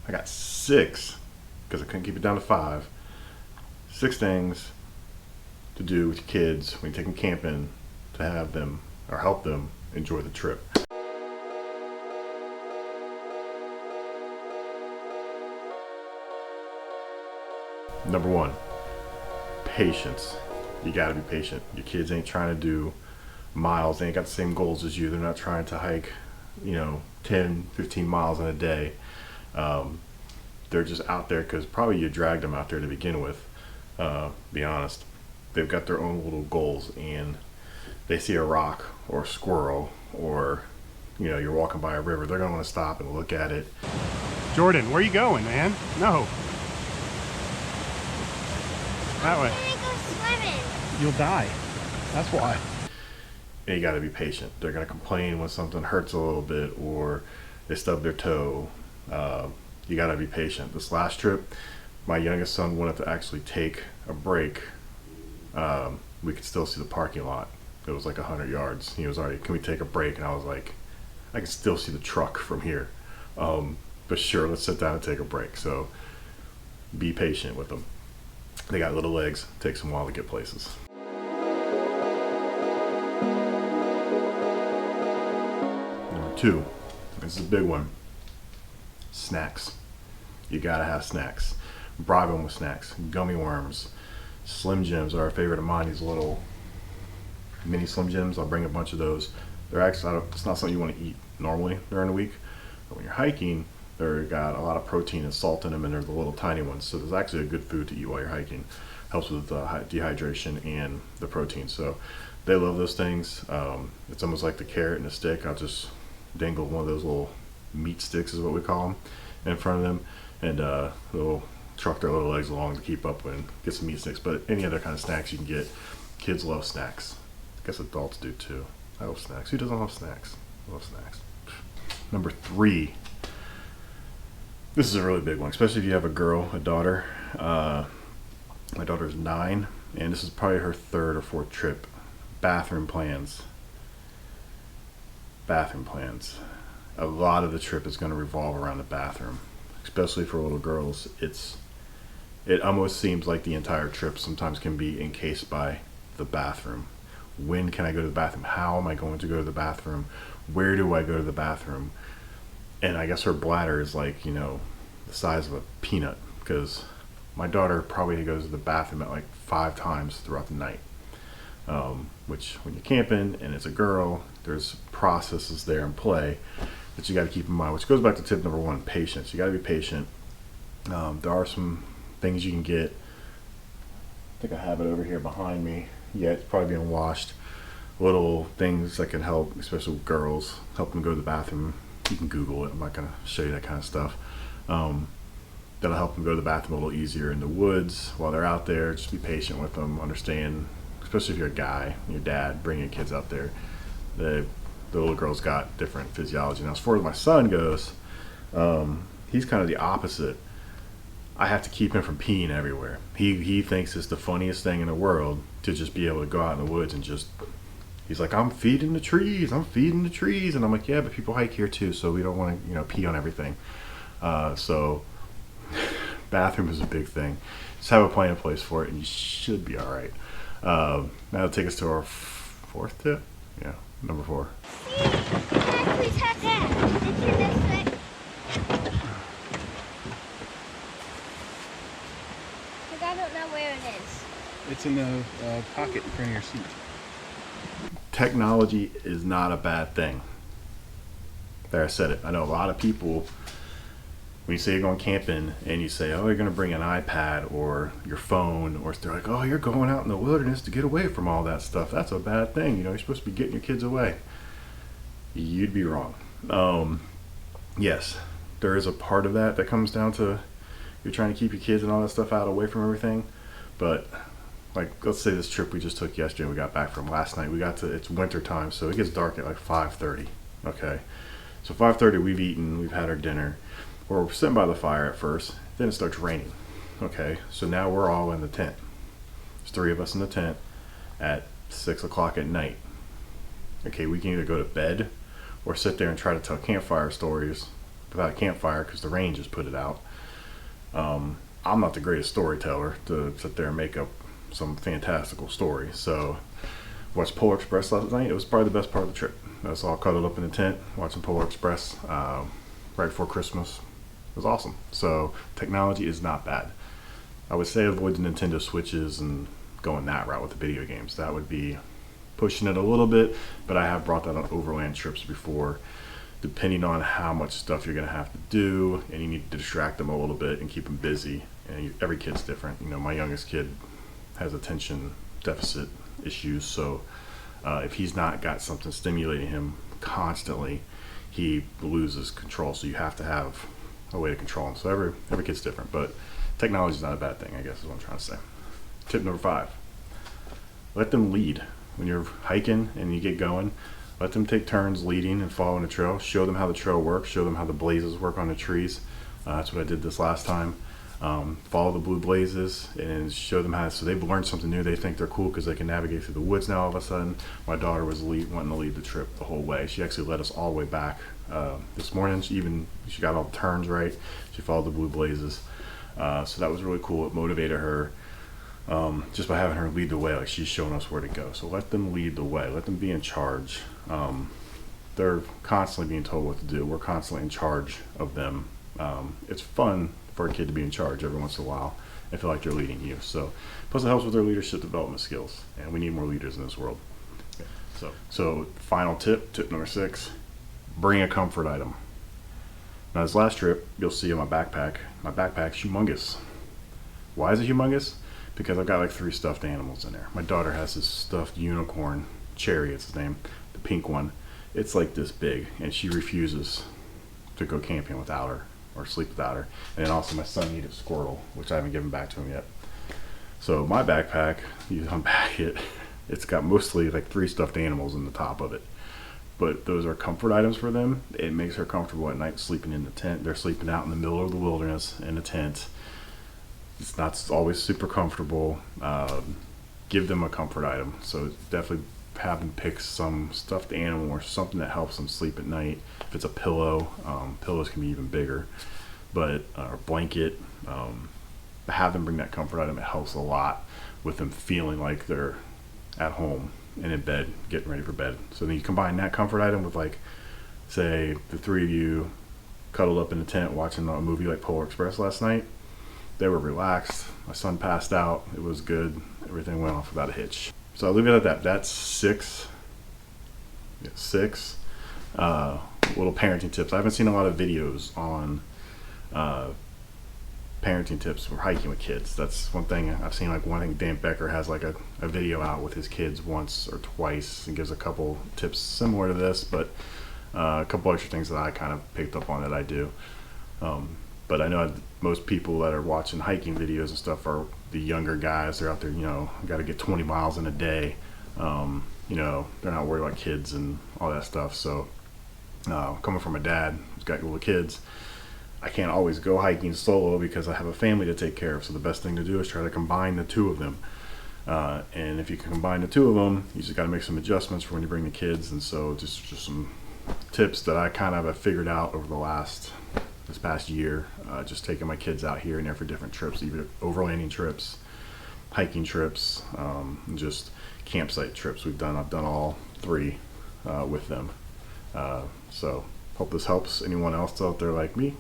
I got 6, because I couldn't keep it down to 5. 6 things to do with your kids when you take them camping to have them or help them enjoy the trip. Number 1, patience. You gotta be patient. Your kids ain't trying to do miles. They ain't got the same goals as you. They're not trying to hike, 10, 15 miles in a day. They're just out there because probably you dragged them out there to begin with. Be honest. They've got their own little goals, and they see a rock or a squirrel or, you're walking by a river. They're gonna want to stop and look at it. Jordan, where are you going, man? No. That way. I'm gonna go swimming. You'll die. That's why. And you gotta be patient. They're gonna complain when something hurts a little bit or they stub their toe. You gotta be patient. This last trip, my youngest son wanted to actually take a break. We could still see the parking lot. It was like 100 yards. He was already, can we take a break? And I was like, I can still see the truck from here. But sure, let's sit down and take a break. So be patient with them. They got little legs. It takes them a while to get places. Number 2, this is a big one. Snacks. You gotta have snacks. Bribe them with snacks. Gummy worms. Slim Jims are a favorite of mine. These little mini Slim Jims. I'll bring a bunch of those. They're actually, it's not something you want to eat normally during the week. But when you're hiking, they've got a lot of protein and salt in them, and they're the little tiny ones. So there's actually a good food to eat while you're hiking. Helps with dehydration and the protein. So they love those things. It's almost like the carrot and the stick. I'll just dangle one of those little meat sticks, is what we call them, in front of them, and they'll truck their little legs along to keep up and get some meat sticks. But any other kind of snacks you can get. Kids love snacks. I guess adults do too. I love snacks. Who doesn't love snacks? I love snacks. Number 3. This is a really big one, especially if you have a girl, a daughter. My daughter's 9, and this is probably her 3rd or 4th trip. Bathroom plans. Bathroom plans. A lot of the trip is going to revolve around the bathroom, especially for little girls. It almost seems like the entire trip sometimes can be encased by the bathroom. When can I go to the bathroom? How am I going to go to the bathroom? Where do I go to the bathroom? And I guess her bladder is like, the size of a peanut, because my daughter probably goes to the bathroom at like 5 times throughout the night. Which, when you're camping and it's a girl, there's processes there in play that you got to keep in mind, which goes back to tip number 1, patience. You got to be patient. There are some things you can get. I think I have it over here behind me. Yeah, it's probably being washed. Little things that can help, especially with girls, help them go to the bathroom. You can Google it. I'm not going to show you that kind of stuff. That'll help them go to the bathroom a little easier in the woods while they're out there. Just be patient with them. Understand, especially if you're a guy, your dad, bring your kids out there. The little girl's got different physiology. Now, as far as my son goes, he's kind of the opposite. I have to keep him from peeing everywhere. He thinks it's the funniest thing in the world to just be able to go out in the woods and just, he's like, I'm feeding the trees. And I'm like, yeah, but people hike here too, so we don't want to, pee on everything. So bathroom is a big thing. Just have a plan in place for it, and you should be all right. That'll take us to our 4th tip. Yeah, number 4. See, please have that. It's in this way. Because I don't know where it is. It's in the pocket in front of your seat. Technology is not a bad thing. There, I said it. I know a lot of people, when you say you're going camping and you say, oh, you're going to bring an iPad or your phone, or they're like, oh, you're going out in the wilderness to get away from all that stuff. That's a bad thing. You're supposed to be getting your kids away. You'd be wrong. Yes, there is a part of that comes down to you're trying to keep your kids and all that stuff out away from everything. But like, let's say this trip we just took yesterday, we got back from last night. It's winter time, so it gets dark at like 5:30. Okay. So 5:30 we've eaten, we've had our dinner. We're sitting by the fire at first, then it starts raining. Okay. So now we're all in the tent. There's 3 of us in the tent at 6 o'clock at night. Okay, we can either go to bed or sit there and try to tell campfire stories without a campfire because the rain just put it out. I'm not the greatest storyteller to sit there and make up some fantastical story. So watched Polar Express last night. It was probably the best part of the trip. I was all cuddled up in the tent watching Polar Express right before Christmas. It was awesome. So technology is not bad. I would say avoid the Nintendo Switches and going that route with the video games. That would be pushing it a little bit, but I have brought that on overland trips before. Depending on how much stuff you're going to have to do, and you need to distract them a little bit and keep them busy. And every kid's different. You know, my youngest kid has attention deficit issues, so if he's not got something stimulating him constantly, he loses control. So you have to have a way to control him. So every kid's different, but technology is not a bad thing, I guess is what I'm trying to say. Tip number 5: let them lead. When you're hiking and you get going, let them take turns leading and following the trail. Show them how the trail works. Show them how the blazes work on the trees. That's what I did this last time. Follow the blue blazes and show them how. So they've learned something new. They think they're cool because they can navigate through the woods now all of a sudden. My daughter was wanting to lead the trip the whole way. She actually led us all the way back this morning. She got all the turns right. She followed the blue blazes. So that was really cool. It motivated her. Just by having her lead the way, like she's showing us where to go. So let them lead the way. Let them be in charge. They're constantly being told what to do. We're constantly in charge of them. It's fun for a kid to be in charge every once in a while and feel like they're leading you. So plus it helps with their leadership development skills, and we need more leaders in this world. So final tip number 6: bring a comfort item. Now this last trip, you'll see on my backpack's humongous. Why is it humongous? Because I've got like 3 stuffed animals in there. My daughter has this stuffed unicorn, Cherry it's his name, the pink one. It's like this big, and she refuses to go camping without her or sleep without her. And then also my son needed Squirtle, which I haven't given back to him yet. So my backpack, you unpack it, it's got mostly like 3 stuffed animals in the top of it. But those are comfort items for them. It makes her comfortable at night sleeping in the tent. They're sleeping out in the middle of the wilderness in a tent. It's not always super comfortable. Give them a comfort item. So definitely have them pick some stuffed animal or something that helps them sleep at night. If it's a pillow, pillows can be even bigger, but or blanket. Have them bring that comfort item. It helps a lot with them feeling like they're at home and in bed, getting ready for bed. So then you combine that comfort item with, like, say the 3 of you cuddled up in the tent watching a movie like Polar Express last night. They were relaxed. My son passed out. It was good. Everything went off without a hitch. So I'll leave it at that. That's 6 little parenting tips. I haven't seen a lot of videos on parenting tips for hiking with kids. That's one thing I've seen. Like, one thing, Dan Becker has like a video out with his kids once or twice and gives a couple tips similar to this, but a couple extra things that I kind of picked up on that I do. But I know most people that are watching hiking videos and stuff are the younger guys. They're out there, got to get 20 miles in a day. They're not worried about kids and all that stuff. So coming from a dad who's got little kids, I can't always go hiking solo because I have a family to take care of. So the best thing to do is try to combine the 2 of them. And if you can combine the 2 of them, you just got to make some adjustments for when you bring the kids. And so just some tips that I kind of have figured out over this past year, just taking my kids out here and there for different trips, either overlanding trips, hiking trips, and just campsite trips. I've done all 3 with them. So hope this helps anyone else out there like me.